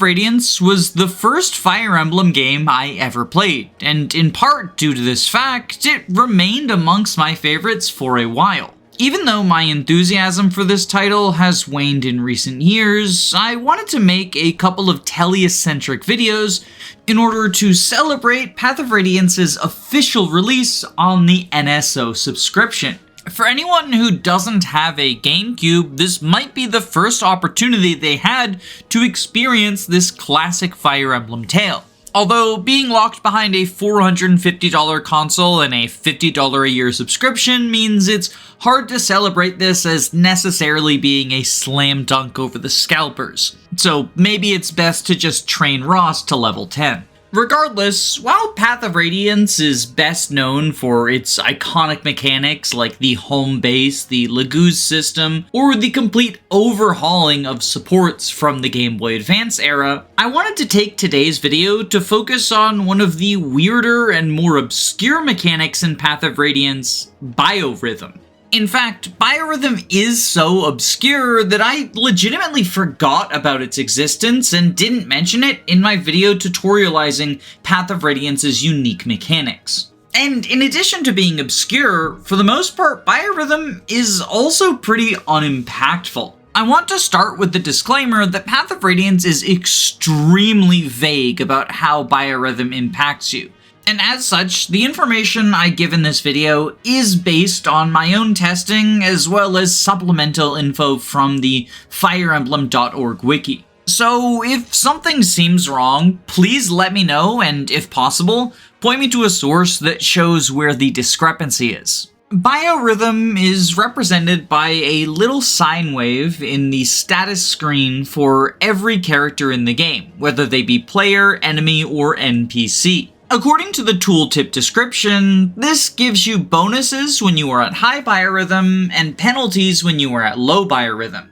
Radiance was the first Fire Emblem game I ever played, and in part due to this fact, it remained amongst my favorites for a while. Even though my enthusiasm for this title has waned in recent years, I wanted to make a couple of Tellius-centric videos in order to celebrate Path of Radiance's official release on the NSO subscription. For anyone who doesn't have a GameCube, this might be the first opportunity they had to experience this classic Fire Emblem tale. Although being locked behind a $450 console and a $50 a year subscription means it's hard to celebrate this as necessarily being a slam dunk over the scalpers. So maybe it's best to just train Ross to level 10. Regardless, while Path of Radiance is best known for its iconic mechanics like the home base, the Laguz system, or the complete overhauling of supports from the Game Boy Advance era, I wanted to take today's video to focus on one of the weirder and more obscure mechanics in Path of Radiance, Biorhythm. In fact, Biorhythm is so obscure that I legitimately forgot about its existence and didn't mention it in my video tutorializing Path of Radiance's unique mechanics. And in addition to being obscure, for the most part, Biorhythm is also pretty unimpactful. I want to start with the disclaimer that Path of Radiance is extremely vague about how Biorhythm impacts you. And as such, the information I give in this video is based on my own testing as well as supplemental info from the FireEmblem.org wiki. So if something seems wrong, please let me know and, if possible, point me to a source that shows where the discrepancy is. Biorhythm is represented by a little sine wave in the status screen for every character in the game, whether they be player, enemy, or NPC. According to the tooltip description, this gives you bonuses when you are at high biorhythm and penalties when you are at low biorhythm.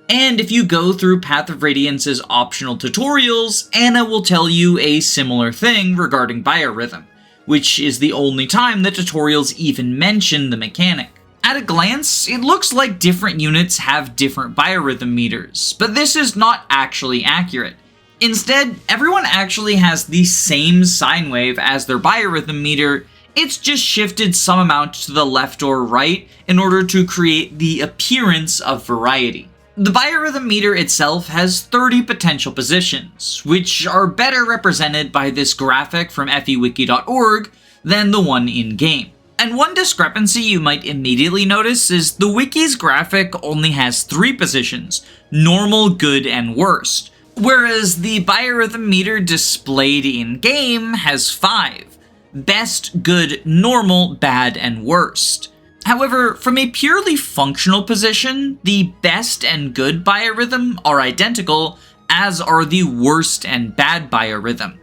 And if you go through Path of Radiance's optional tutorials, Anna will tell you a similar thing regarding biorhythm, which is the only time the tutorials even mention the mechanic. At a glance, it looks like different units have different biorhythm meters, but this is not actually accurate. Instead, everyone actually has the same sine wave as their biorhythm meter, it's just shifted some amount to the left or right in order to create the appearance of variety. The biorhythm meter itself has 30 potential positions, which are better represented by this graphic from fewiki.org than the one in-game. And one discrepancy you might immediately notice is the wiki's graphic only has 3 positions, normal, good, and worst, whereas the biorhythm meter displayed in-game has 5, best, good, normal, bad, and worst. However, from a purely functional position, the best and good biorhythm are identical, as are the worst and bad biorhythm.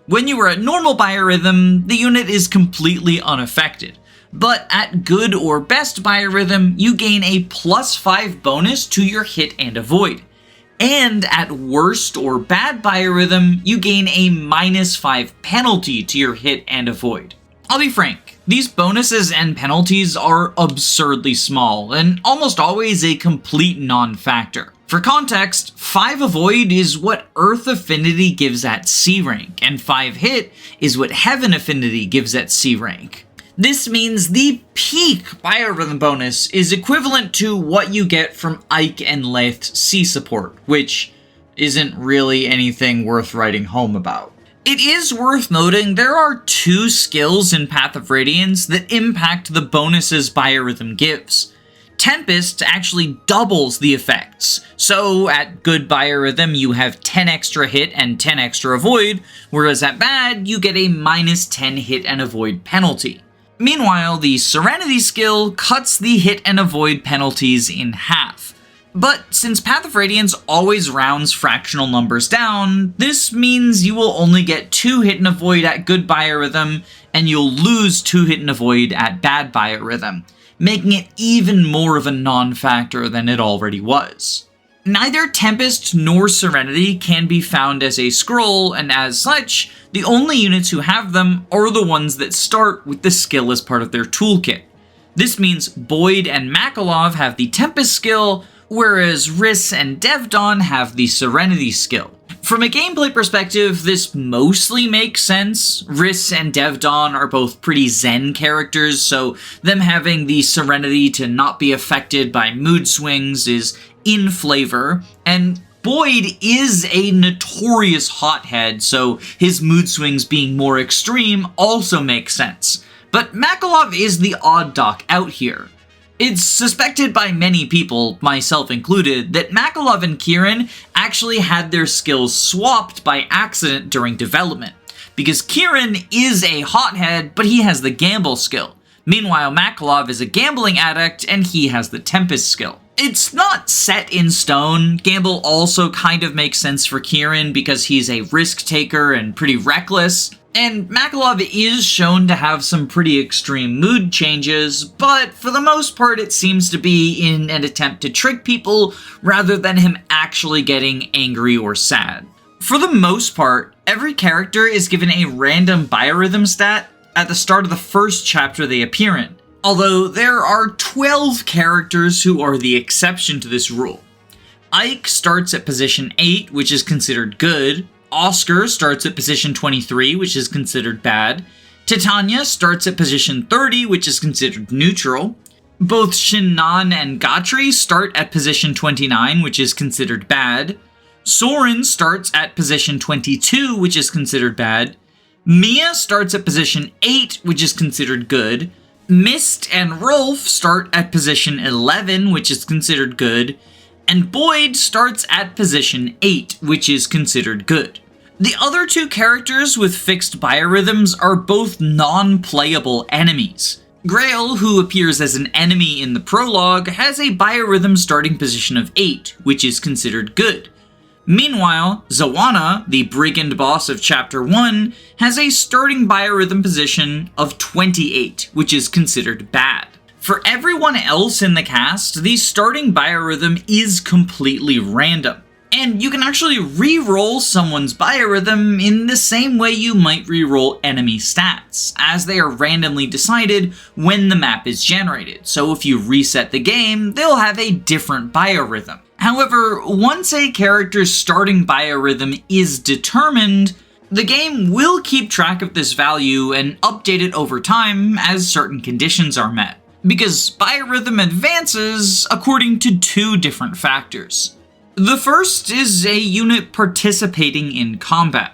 When you are at normal biorhythm, the unit is completely unaffected, but at good or best biorhythm, you gain a +5 bonus to your hit and avoid. And at worst or bad biorhythm, you gain a -5 penalty to your hit and avoid. I'll be frank, these bonuses and penalties are absurdly small, and almost always a complete non-factor. For context, 5 avoid is what Earth Affinity gives at C rank, and 5 hit is what Heaven Affinity gives at C rank. This means the peak Biorhythm bonus is equivalent to what you get from Ike and Leth's C support, which isn't really anything worth writing home about. It is worth noting there are 2 skills in Path of Radiance that impact the bonuses Biorhythm gives. Tempest actually doubles the effects, so at good Biorhythm you have 10 extra hit and 10 extra avoid, whereas at bad you get a -10 hit and avoid penalty. Meanwhile, the Serenity skill cuts the hit and avoid penalties in half. But since Path of Radiance always rounds fractional numbers down, this means you will only get 2 hit and avoid at good Biorhythm, and you'll lose 2 hit and avoid at bad Biorhythm, making it even more of a non-factor than it already was. Neither Tempest nor Serenity can be found as a scroll, and as such, the only units who have them are the ones that start with the skill as part of their toolkit. This means Boyd and Makalov have the Tempest skill, whereas Riss and Devdon have the Serenity skill. From a gameplay perspective, this mostly makes sense. Riss and Devdon are both pretty zen characters, so them having the serenity to not be affected by mood swings is in flavor, and Boyd is a notorious hothead, so his mood swings being more extreme also makes sense. But Makalov is the odd duck out here. It's suspected by many people, myself included, that Makalov and Kieran actually had their skills swapped by accident during development, because Kieran is a hothead, but he has the gamble skill. Meanwhile, Makalov is a gambling addict, and he has the Tempest skill. It's not set in stone. Gamble also kind of makes sense for Kieran because he's a risk taker and pretty reckless. And Makalov is shown to have some pretty extreme mood changes, but for the most part it seems to be in an attempt to trick people rather than him actually getting angry or sad. For the most part, every character is given a random biorhythm stat at the start of the first chapter they appear in, although there are 12 characters who are the exception to this rule. Ike starts at position 8, which is considered good. Oscar starts at position 23, which is considered bad. Titania starts at position 30, which is considered neutral. Both Shinnan and Gatri start at position 29, which is considered bad. Soren starts at position 22, which is considered bad. Mia starts at position 8, which is considered good. Mist and Rolf start at position 11, which is considered good. And Boyd starts at position 8, which is considered good. The other two characters with fixed biorhythms are both non-playable enemies. Grail, who appears as an enemy in the prologue, has a biorhythm starting position of 8, which is considered good. Meanwhile, Zawana, the brigand boss of Chapter 1, has a starting biorhythm position of 28, which is considered bad. For everyone else in the cast, the starting biorhythm is completely random. And you can actually re-roll someone's biorhythm in the same way you might re-roll enemy stats, as they are randomly decided when the map is generated. So if you reset the game, they'll have a different biorhythm. However, once a character's starting biorhythm is determined, the game will keep track of this value and update it over time as certain conditions are met, because biorhythm advances according to two different factors. The first is a unit participating in combat.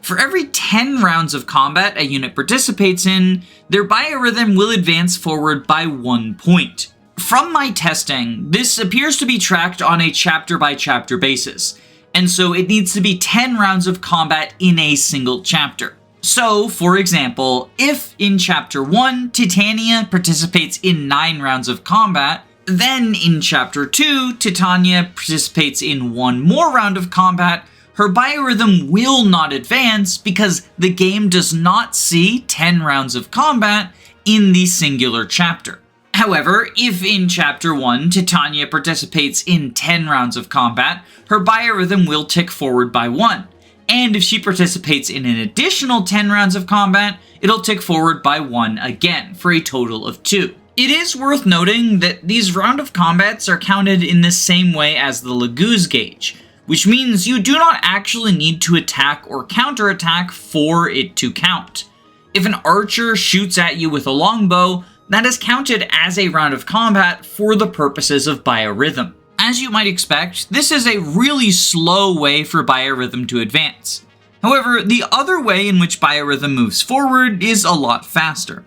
For every 10 rounds of combat a unit participates in, their biorhythm will advance forward by 1 point. From my testing, this appears to be tracked on a chapter-by-chapter basis, and so it needs to be 10 rounds of combat in a single chapter. So, for example, if in Chapter 1, Titania participates in 9 rounds of combat, then in Chapter 2, Titania participates in 1 more round of combat, her biorhythm will not advance because the game does not see 10 rounds of combat in the singular chapter. However, if in Chapter 1, Titania participates in 10 rounds of combat, her biorhythm will tick forward by 1. And if she participates in an additional 10 rounds of combat, it'll tick forward by 1 again, for a total of 2. It is worth noting that these round of combats are counted in the same way as the Laguz gauge, which means you do not actually need to attack or counterattack for it to count. If an archer shoots at you with a longbow, that is counted as a round of combat for the purposes of biorhythm. As you might expect, this is a really slow way for biorhythm to advance. However, the other way in which biorhythm moves forward is a lot faster.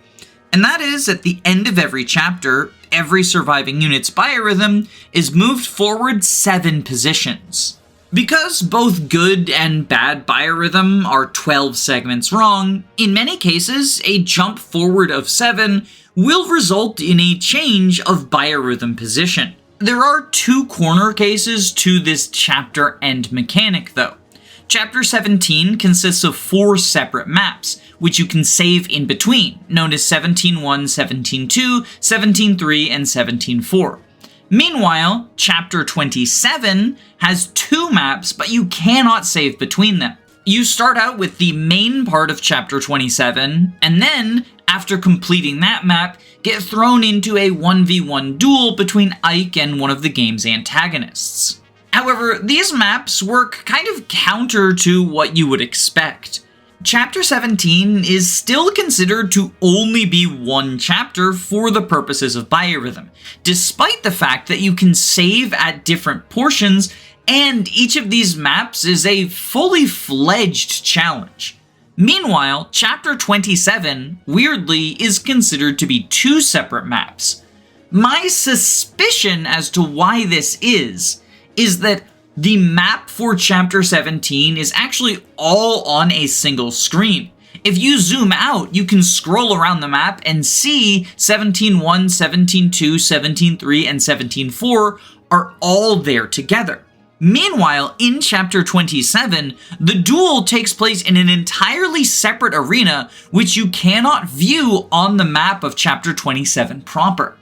And that is, at the end of every chapter, every surviving unit's biorhythm is moved forward 7 positions. Because both good and bad biorhythm are 12 segments wrong, in many cases, a jump forward of 7 will result in a change of biorhythm position. There are 2 corner cases to this chapter end mechanic though. Chapter 17 consists of 4 separate maps, which you can save in between, known as 17.1, 17.2, 17.3, and 17.4. Meanwhile, Chapter 27 has 2 maps, but you cannot save between them. You start out with the main part of Chapter 27, and then, after completing that map, get thrown into a 1v1 duel between Ike and one of the game's antagonists. However, these maps work kind of counter to what you would expect. Chapter 17 is still considered to only be one chapter for the purposes of Biorhythm, despite the fact that you can save at different portions, and each of these maps is a fully fledged challenge. Meanwhile, Chapter 27, weirdly, is considered to be two separate maps. My suspicion as to why this is that the map for Chapter 17 is actually all on a single screen. If you zoom out, you can scroll around the map and see 17.1, 17.2, 17.3, and 17.4 are all there together. Meanwhile, in Chapter 27, the duel takes place in an entirely separate arena which you cannot view on the map of Chapter 27 proper.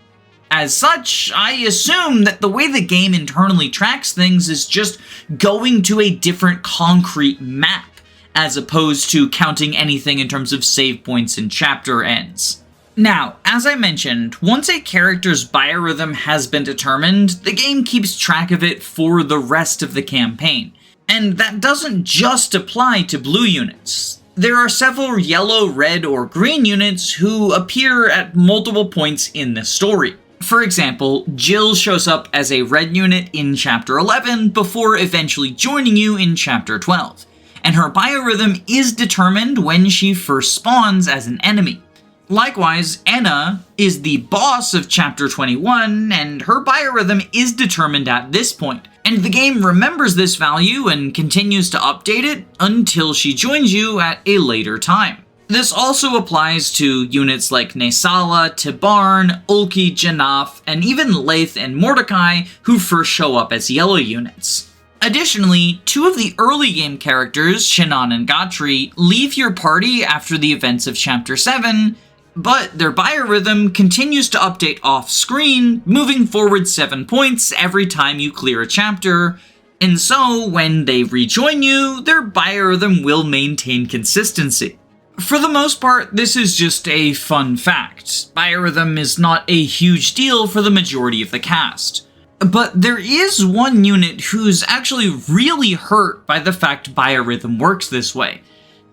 As such, I assume that the way the game internally tracks things is just going to a different concrete map, as opposed to counting anything in terms of save points and chapter ends. Now, as I mentioned, once a character's biorhythm has been determined, the game keeps track of it for the rest of the campaign. And that doesn't just apply to blue units. There are several yellow, red, or green units who appear at multiple points in the story. For example, Jill shows up as a red unit in Chapter 11 before eventually joining you in Chapter 12, and her biorhythm is determined when she first spawns as an enemy. Likewise, Anna is the boss of Chapter 21, and her biorhythm is determined at this point, and the game remembers this value and continues to update it until she joins you at a later time. This also applies to units like Nesala, Tibarn, Ulki, Janaf, and even Laith and Mordecai, who first show up as yellow units. Additionally, two of the early game characters, Shinan and Gatri, leave your party after the events of Chapter 7, but their biorhythm continues to update off-screen, moving forward 7 points every time you clear a chapter, and so when they rejoin you, their biorhythm will maintain consistency. For the most part, this is just a fun fact. Biorhythm is not a huge deal for the majority of the cast. But there is one unit who's actually really hurt by the fact Biorhythm works this way,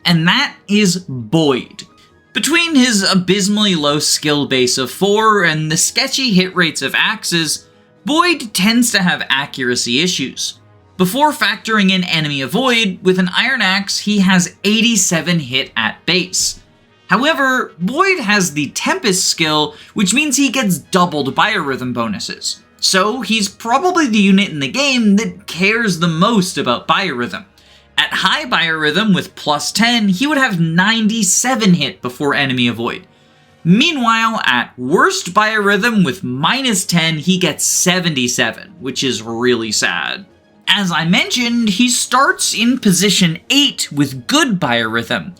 and that is Boyd. Between his abysmally low skill base of 4 and the sketchy hit rates of axes, Boyd tends to have accuracy issues. Before factoring in enemy avoid, with an iron axe he has 87 hit at base. However, Boyd has the Tempest skill, which means he gets doubled Biorhythm bonuses. So he's probably the unit in the game that cares the most about Biorhythm. At high Biorhythm with plus 10, he would have 97 hit before enemy avoid. Meanwhile, at worst Biorhythm with minus 10, he gets 77, which is really sad. As I mentioned, he starts in position 8 with good Biorhythm.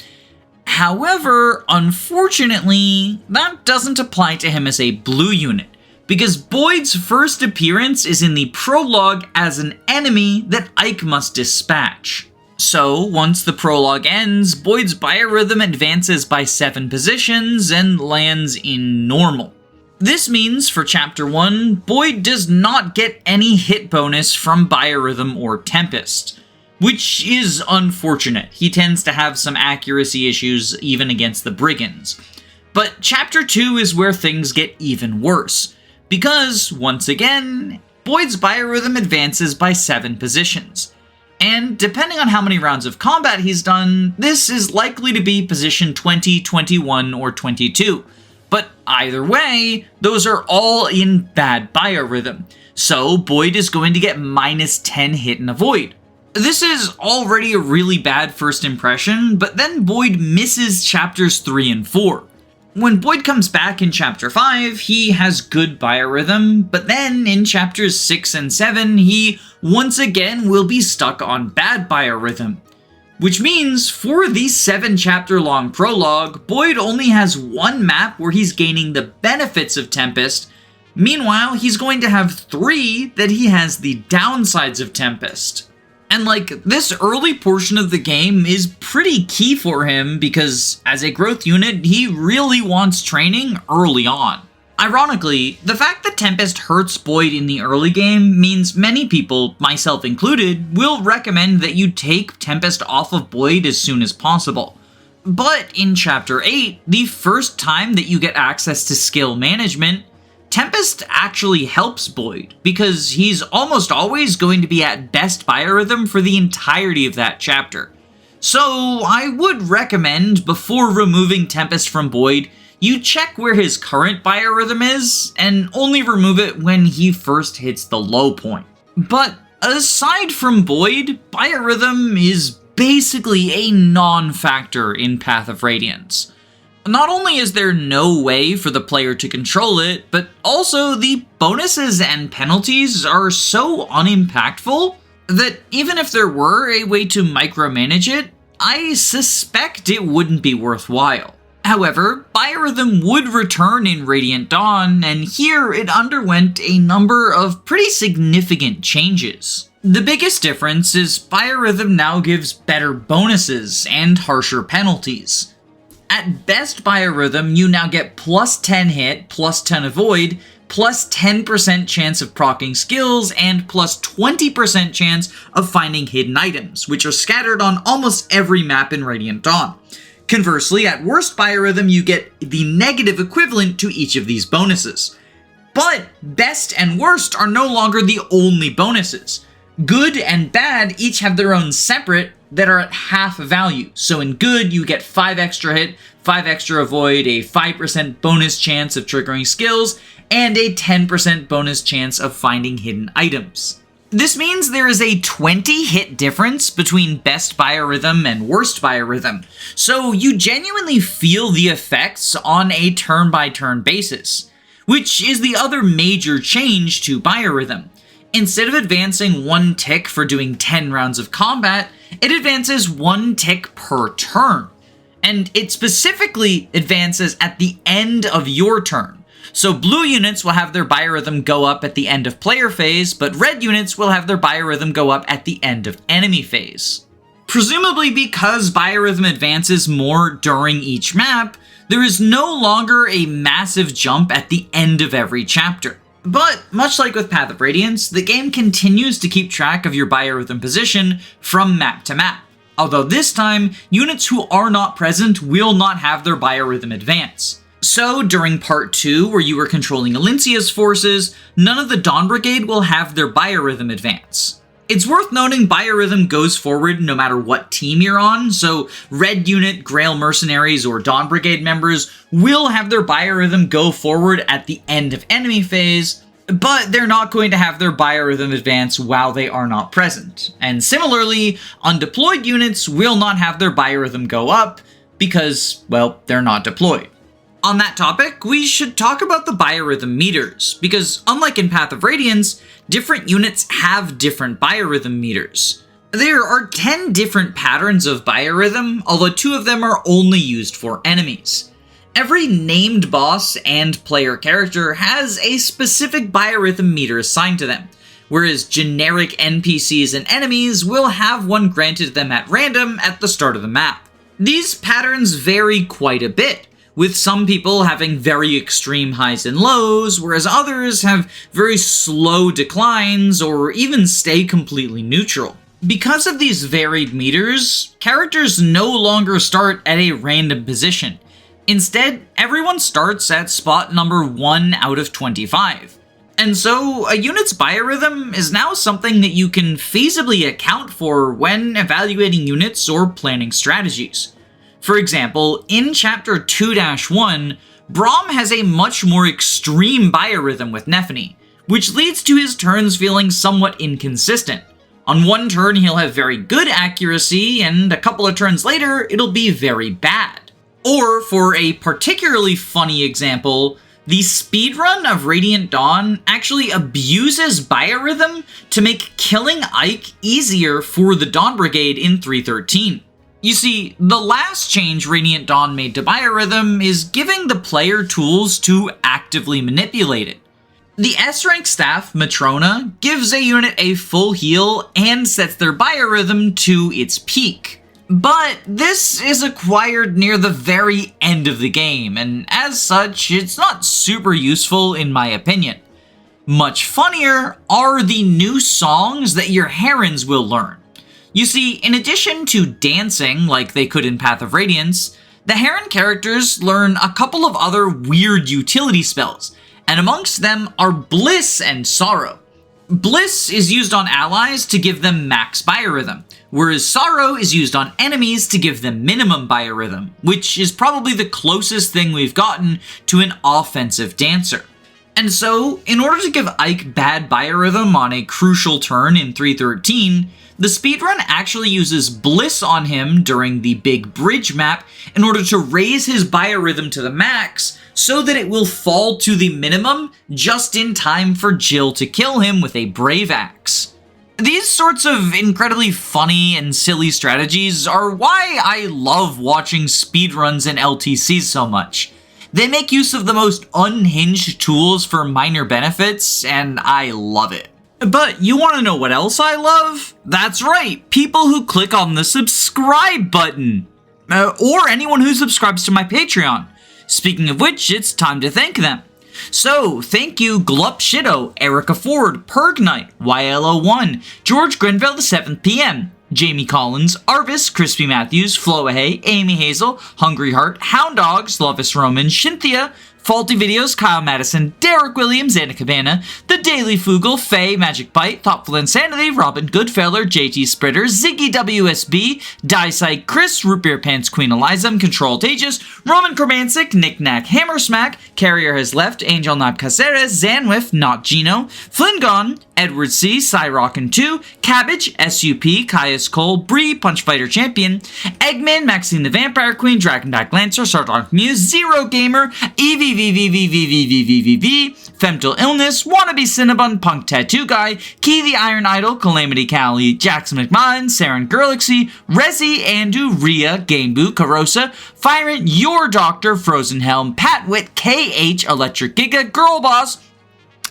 However, unfortunately, that doesn't apply to him as a blue unit, because Boyd's first appearance is in the prologue as an enemy that Ike must dispatch. So, once the prologue ends, Boyd's biorhythm advances by 7 positions and lands in normal. This means, for Chapter 1, Boyd does not get any hit bonus from Biorhythm or Tempest, which is unfortunate. He tends to have some accuracy issues even against the Brigands. But Chapter 2 is where things get even worse, because, once again, Boyd's biorhythm advances by 7 positions. And depending on how many rounds of combat he's done, this is likely to be position 20, 21, or 22. But either way, those are all in bad biorhythm, so Boyd is going to get minus 10 hit and avoid. This is already a really bad first impression, but then Boyd misses chapters 3 and 4. When Boyd comes back in Chapter 5, he has good biorhythm, but then in Chapters 6 and 7, he once again will be stuck on bad biorhythm. Which means, for the 7-chapter-long prologue, Boyd only has one map where he's gaining the benefits of Tempest. Meanwhile, he's going to have 3 that he has the downsides of Tempest. And this early portion of the game is pretty key for him because, as a growth unit, he really wants training early on. Ironically, the fact that Tempest hurts Boyd in the early game means many people, myself included, will recommend that you take Tempest off of Boyd as soon as possible. But in Chapter 8, the first time that you get access to skill management, Tempest actually helps Boyd, because he's almost always going to be at best biorhythm for the entirety of that chapter. So I would recommend, before removing Tempest from Boyd, you check where his current biorhythm is, and only remove it when he first hits the low point. But aside from Boyd, biorhythm is basically a non-factor in Path of Radiance. Not only is there no way for the player to control it, but also the bonuses and penalties are so unimpactful that even if there were a way to micromanage it, I suspect it wouldn't be worthwhile. However, Biorhythm would return in Radiant Dawn, and here it underwent a number of pretty significant changes. The biggest difference is Biorhythm now gives better bonuses and harsher penalties. At best Biorhythm, you now get plus 10 hit, plus 10 avoid, plus 10% chance of proccing skills, and plus 20% chance of finding hidden items, which are scattered on almost every map in Radiant Dawn. Conversely, at worst Biorhythm, you get the negative equivalent to each of these bonuses. But best and worst are no longer the only bonuses. Good and bad each have their own separate that are at half value. So in good, you get 5 extra hit, 5 extra avoid, a 5% bonus chance of triggering skills, and a 10% bonus chance of finding hidden items. This means there is a 20 hit difference between best biorhythm and worst biorhythm, so you genuinely feel the effects on a turn-by-turn basis, which is the other major change to biorhythm. Instead of advancing 1 tick for doing 10 rounds of combat, it advances 1 tick per turn, and it specifically advances at the end of your turn. So blue units will have their biorhythm go up at the end of player phase, but red units will have their biorhythm go up at the end of enemy phase. Presumably because biorhythm advances more during each map, there is no longer a massive jump at the end of every chapter. But much like with Path of Radiance, the game continues to keep track of your biorhythm position from map to map. Although this time, units who are not present will not have their biorhythm advance. So, during Part 2, where you were controlling Alincia's forces, none of the Dawn Brigade will have their biorhythm advance. It's worth noting Biorhythm goes forward no matter what team you're on, so Red Unit, Grail Mercenaries, or Dawn Brigade members will have their biorhythm go forward at the end of enemy phase, but they're not going to have their biorhythm advance while they are not present. And similarly, undeployed units will not have their biorhythm go up because, well, they're not deployed. On that topic, we should talk about the Biorhythm Meters, because unlike in Path of Radiance, different units have different biorhythm meters. There are 10 different patterns of biorhythm, although 2 of them are only used for enemies. Every named boss and player character has a specific biorhythm meter assigned to them, whereas generic NPCs and enemies will have one granted them at random at the start of the map. These patterns vary quite a bit, with some people having very extreme highs and lows, whereas others have very slow declines or even stay completely neutral. Because of these varied meters, characters no longer start at a random position. Instead, everyone starts at spot number 1 out of 25. And so, a unit's biorhythm is now something that you can feasibly account for when evaluating units or planning strategies. For example, in Chapter 2-1, Braum has a much more extreme biorhythm with Nephany, which leads to his turns feeling somewhat inconsistent. On one turn he'll have very good accuracy, and a couple of turns later it'll be very bad. Or, for a particularly funny example, the speedrun of Radiant Dawn actually abuses biorhythm to make killing Ike easier for the Dawn Brigade in 3.13. You see, the last change Radiant Dawn made to biorhythm is giving the player tools to actively manipulate it. The S-rank staff, Matrona, gives a unit a full heal and sets their biorhythm to its peak. But this is acquired near the very end of the game, and as such, it's not super useful in my opinion. Much funnier are the new songs that your herons will learn. You see, in addition to dancing like they could in Path of Radiance, the heron characters learn a couple of other weird utility spells, and amongst them are Bliss and Sorrow. Bliss is used on allies to give them max biorhythm, whereas Sorrow is used on enemies to give them minimum biorhythm, which is probably the closest thing we've gotten to an offensive dancer. And so, in order to give Ike bad biorhythm on a crucial turn in 313, the speedrun actually uses Bliss on him during the big bridge map in order to raise his biorhythm to the max so that it will fall to the minimum just in time for Jill to kill him with a Brave Axe. These sorts of incredibly funny and silly strategies are why I love watching speedruns and LTCs so much. They make use of the most unhinged tools for minor benefits, and I love it. But you want to know what else I love? That's right, people who click on the subscribe button. Or anyone who subscribes to my Patreon. Speaking of which, it's time to thank them. So, thank you Glup Shido, Erica Ford, Perg Knight, YLO1, George Grenville the 7th PM, Jamie Collins, Arvis, Crispy Matthews, Floahay, Amy Hazel, Hungry Heart, Hound Dogs, Lovis Roman, Shinthia, Faulty Videos, Kyle Madison, Derek Williams, Anna Cabana, The Daily Fugel, Faye, Magic Bite, Thoughtful Insanity, Robin Goodfeller, JT Spritter, Ziggy WSB, Dysite Chris, Root Beer Pants, Queen Eliza, Controlled Aegis, Roman Cormancic, Knick Knack Hammersmack, Carrier Has Left, Angel Nab Caceres, Zanwiff, Not Gino, Flingon, Edward C, Cyrockin 2, Cabbage, SUP, Caius Cole, Bree, Punchfighter Champion, Eggman, Maxine the Vampire Queen, Dragonback Lancer, Sardonic Muse, Zero Gamer, EVVVVVVVVVV, Femtal Illness, Wannabe Cinnabon, Punk Tattoo Guy, Key the Iron Idol, Calamity Callie, Jackson McMahon, Saren Galaxy, Resi, Andu, Rhea, Gameboo, Carosa, Fyrant, Your Doctor, Frozen Helm, Patwit, KH, Electric Giga, Girl Boss,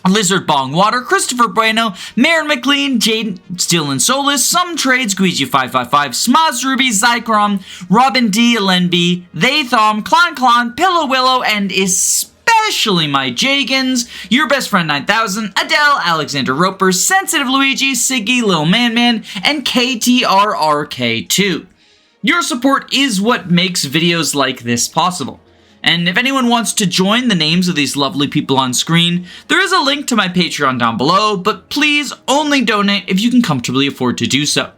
Lizard Bong Water, Christopher Bueno, Marin McLean, Jade, Steel and Solus, Some Trades, Guiji555, Smaz Ruby, Zycrom, Robin D, Lenby, They Thom, Klon, Pillow Willow, and especially my Jagans, Your Best Friend 9000, Adele, Alexander Roper, Sensitive Luigi, Siggy, Lil Man Man, and KTRRK2. Your support is what makes videos like this possible. And if anyone wants to join the names of these lovely people on screen, there is a link to my Patreon down below, but please only donate if you can comfortably afford to do so.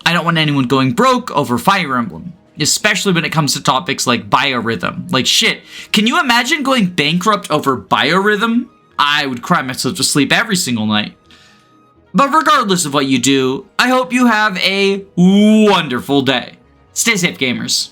I don't want anyone going broke over Fire Emblem, especially when it comes to topics like biorhythm. Like shit, can you imagine going bankrupt over biorhythm? I would cry myself to sleep every single night. But regardless of what you do, I hope you have a wonderful day. Stay safe, gamers.